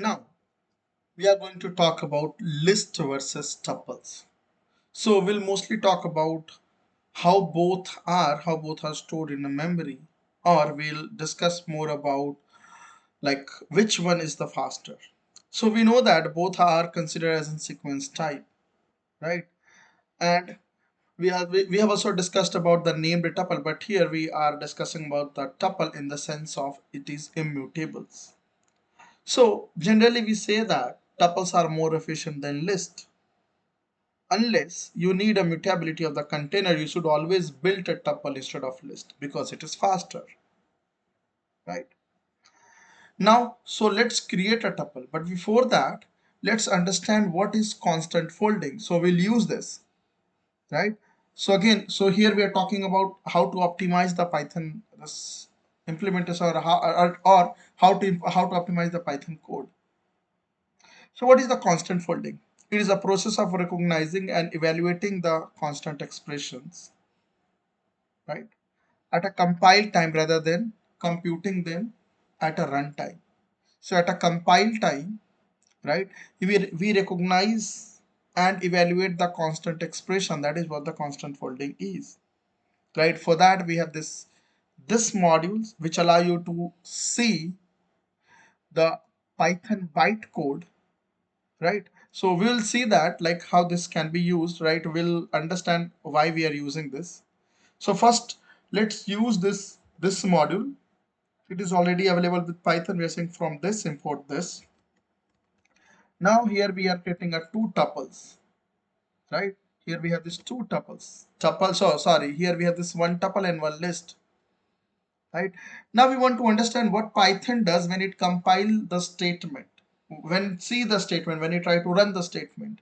Now, we are going to talk about list versus tuples. So we'll mostly talk about how both are stored in a memory, or we'll discuss more about like which one is the faster. So we know that both are considered as in sequence type, right? And we have also discussed about the named tuple, but here we are discussing about the tuple in the sense of it is immutables. So generally we say that tuples are more efficient than list. Unless you need a mutability of the container, you should always build a tuple instead of list because it is faster, right? Now, so let's create a tuple. But before that, let's understand what is constant folding. So we'll use this, right? So again, so here we are talking about how to optimize the Python implementation, or how to optimize the Python code. So what is the constant folding? It is a process of recognizing and evaluating the constant expressions, right, at a compile time rather than computing them at a runtime. So at a compile time, right, we recognize and evaluate the constant expression. That is what the constant folding is, right? For that we have this modules which allow you to see the Python bytecode, right? So we'll see that like how this can be used, right? We'll understand why we are using this. So first let's use this module. It is already available with Python. We are saying from this import this. Now here we are creating a two tuples, right? Here we have these two tuples. So sorry, here we have this one tuple and one list, right? Now we want to understand what Python does when it compile the statement, when you try to run the statement,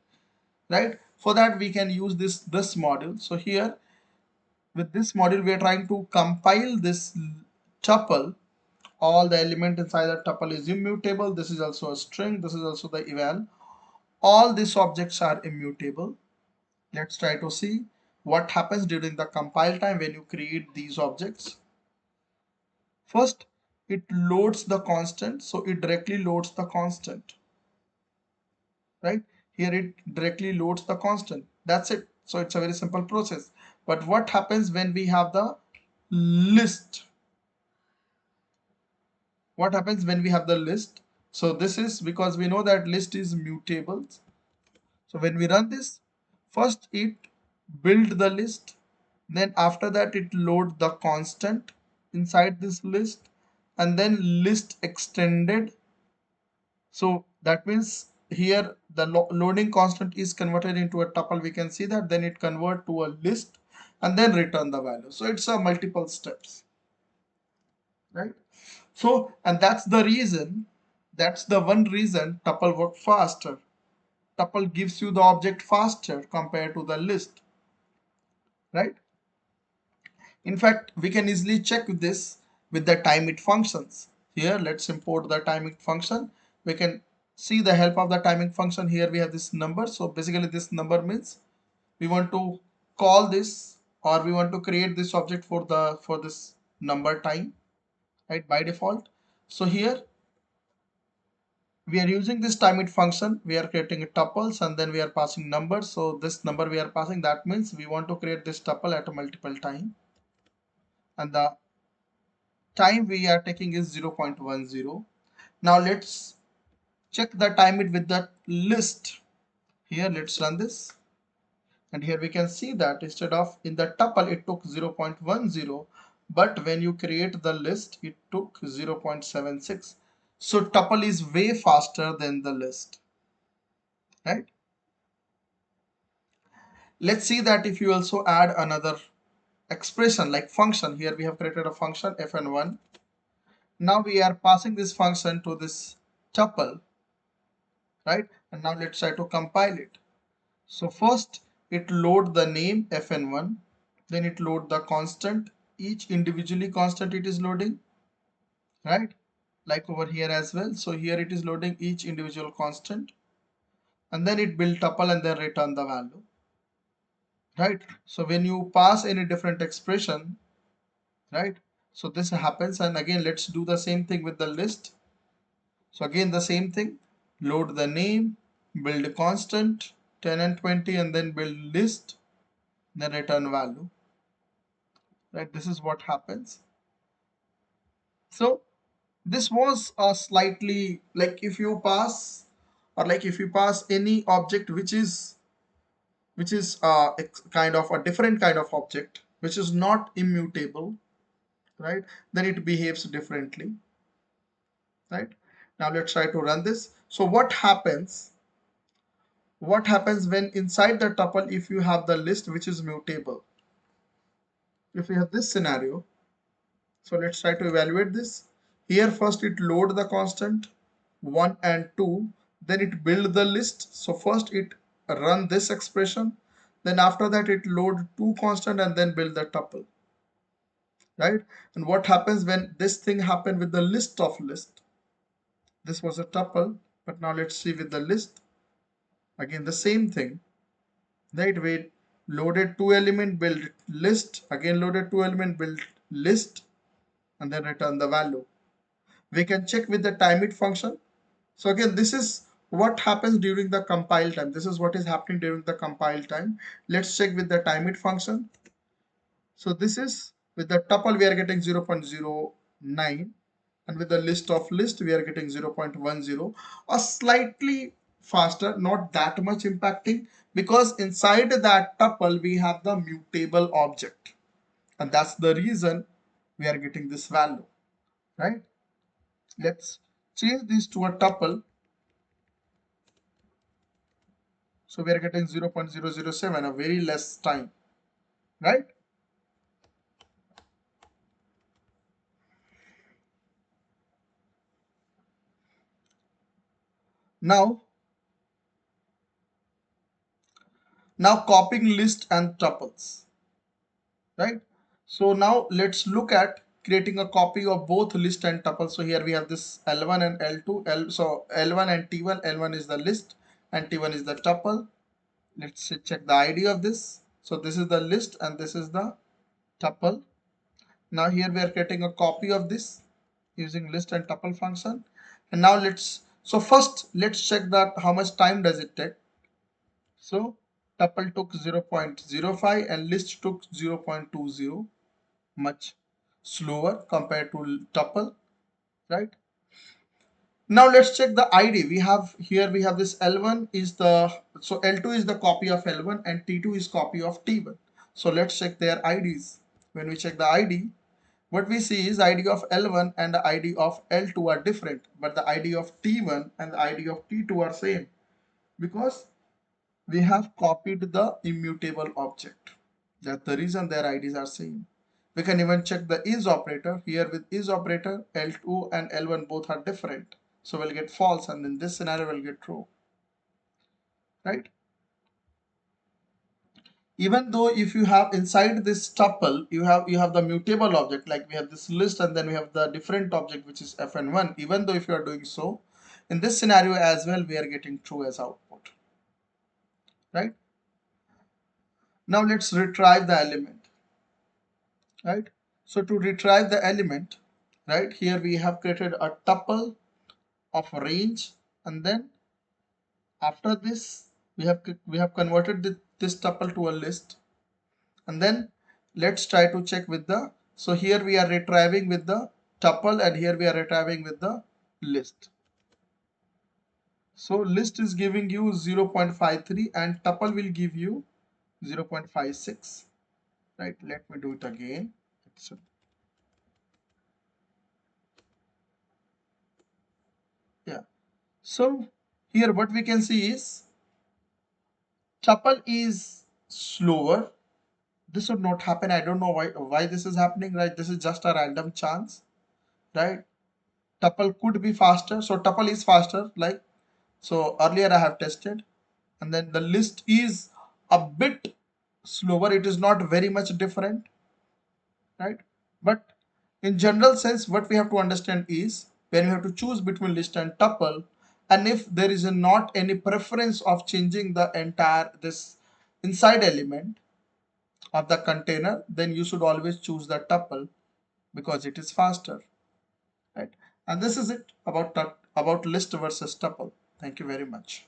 right? For that we can use this module. So here with this module we are trying to compile this tuple. All the element inside the tuple is immutable. This is also a string. This is also the eval. All these objects are immutable. Let's try to see what happens during the compile time when you create these objects. First, it loads the constant, so it directly loads the constant, right? Here it directly loads the constant. That's it. So it's a very simple process. But what happens when we have the list? What happens when we have the list? So this is because we know that list is mutables. So when we run this, first it build the list, then after that it load the constant inside this list, and then list extended. So that means here the loading constant is converted into a tuple. We can see that then it convert to a list and then return the value. So it's a multiple steps, right? So, and that's the one reason tuple work faster. Tuple gives you the object faster compared to the list, right? In fact, we can easily check this with the timeit functions. Here, let's import the timeit function. We can see the help of the timeit function. Here we have this number. So basically this number means we want to call this, or we want to create this object for this number time, right, by default. So here we are using this timeit function. We are creating tuples and then we are passing numbers. So this number we are passing, that means we want to create this tuple at a multiple time, and the time we are taking is 0.10. Now let's check the timeit with the list. Here let's run this, and here we can see that instead of in the tuple it took 0.10, but when you create the list it took 0.76. So tuple is way faster than the list, right? Let's see that if you also add another expression like function. Here we have created a function fn1. Now we are passing this function to this tuple, right? And now let's try to compile it. So first it load the name fn1, then it load the constant, each individually constant it is loading, right? Like over here as well. So here it is loading each individual constant, and then it build tuple and then return the value, right? So when you pass any different expression, right, so this happens. And again let's do the same thing with the list. So again the same thing, load the name, build constant 10 and 20, and then build list, then return value. Right, this is what happens. So this was a slightly like if you pass, or like if you pass any object which is kind of a different kind of object which is not immutable, right, then it behaves differently. Right, now let's try to run this. So what happens when inside the tuple, if you have the list which is mutable, if we have this scenario. So let's try to evaluate this. Here first it load the constant 1 and 2, then it build the list. So first it run this expression, then after that it load two constant and then build the tuple, right? And what happens when this thing happened with the list of list? This was a tuple, but now let's see with the list. Again the same thing, right? We loaded two element, build list, again loaded two element, build list, and then return the value. We can check with the time it function. So again, this is what happens during the compile time. This is what is happening during the compile time. Let's check with the time it function. So this is with the tuple we are getting 0.09, and with the list of list we are getting 0.10, or slightly faster, not that much impacting, because inside that tuple we have the mutable object, and that's the reason we are getting this value, right? Let's change this to a tuple. So we are getting 0.007, a very less time, right? Now, now copying list and tuples, right? So now let's look at creating a copy of both list and tuple. So here we have this L1 and L2. So L1 and T1, L1 is the list and T1 is the tuple. Let's check the ID of this. So this is the list and this is the tuple. Now here we are creating a copy of this using list and tuple function. And now so first let's check that how much time does it take. So tuple took 0.05 and list took 0.20, much slower compared to tuple, right? Now let's check the ID. We have this L1 is the, so L2 is the copy of L1 and T2 is copy of T1. So let's check their IDs. When we check the ID, what we see is ID of L1 and the ID of L2 are different, but the ID of T1 and the ID of T2 are same, because we have copied the immutable object. That's the reason their IDs are same. We can even check the is operator. Here with is operator, L2 and L1 both are different. So we'll get false, and in this scenario we'll get true, right? Even though if you have inside this tuple, you have the mutable object, like we have this list and then we have the different object which is fn1. Even though if you are doing so, in this scenario as well we are getting true as output, right? Now let's retrieve the element, right? So to retrieve the element, right, here we have created a tuple of range, and then after this we have converted this tuple to a list, and then let's try to check with the, so here we are retrieving with the tuple and here we are retrieving with the list. So list is giving you 0.53 and tuple will give you 0.56, right? Let me do it again. Yeah, so here what we can see is tuple is slower. This should not happen. I don't know why this is happening, right? This is just a random chance, right? Tuple could be faster, so tuple is faster, like, so earlier I have tested, and then the list is a bit slower. It is not very much different, right? But in general sense, what we have to understand is when you have to choose between list and tuple, and if there is not any preference of changing the entire this inside element of the container, then you should always choose the tuple because it is faster, right? And this is it about list versus tuple. Thank you very much.